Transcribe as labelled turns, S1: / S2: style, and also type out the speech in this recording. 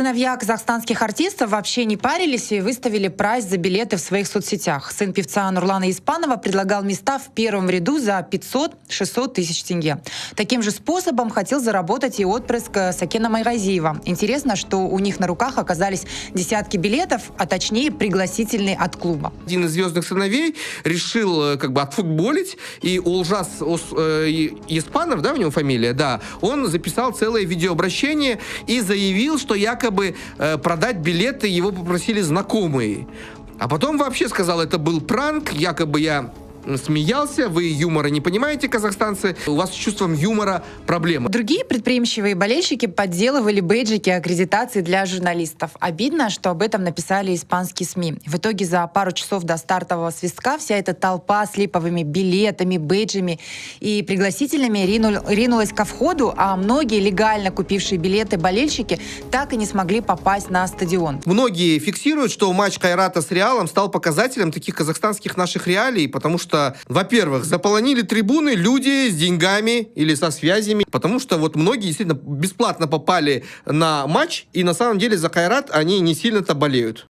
S1: сыновья казахстанских артистов вообще не парились и выставили прайс за билеты в своих соцсетях. Сын певца Нурлана Испанова предлагал места в первом ряду за 500-600 тысяч тенге. Таким же способом хотел заработать и отпрыск Сакена Майразиева. Интересно, что у них на руках оказались десятки билетов, а точнее пригласительные от клуба.
S2: Один из звездных сыновей решил отфутболить, и Олжас Испанов, да, у него фамилия, да, он записал целое видеообращение и заявил, что якобы продать билеты его попросили знакомые. А потом вообще сказал, это был пранк, якобы я смеялся, вы юмора не понимаете, казахстанцы, у вас с чувством юмора проблемы.
S1: Другие предприимчивые болельщики подделывали бейджики аккредитации для журналистов. Обидно, что об этом написали испанские СМИ. В итоге за пару часов до стартового свистка вся эта толпа с липовыми билетами, бейджами и пригласительными ринулась ко входу, а многие легально купившие билеты болельщики так и не смогли попасть на стадион.
S2: Многие фиксируют, что матч Кайрата с Реалом стал показателем таких казахстанских наших реалий, потому что, во-первых, заполонили трибуны люди с деньгами или со связями, потому что вот многие действительно бесплатно попали на матч, и на самом деле за Кайрат они не сильно-то болеют.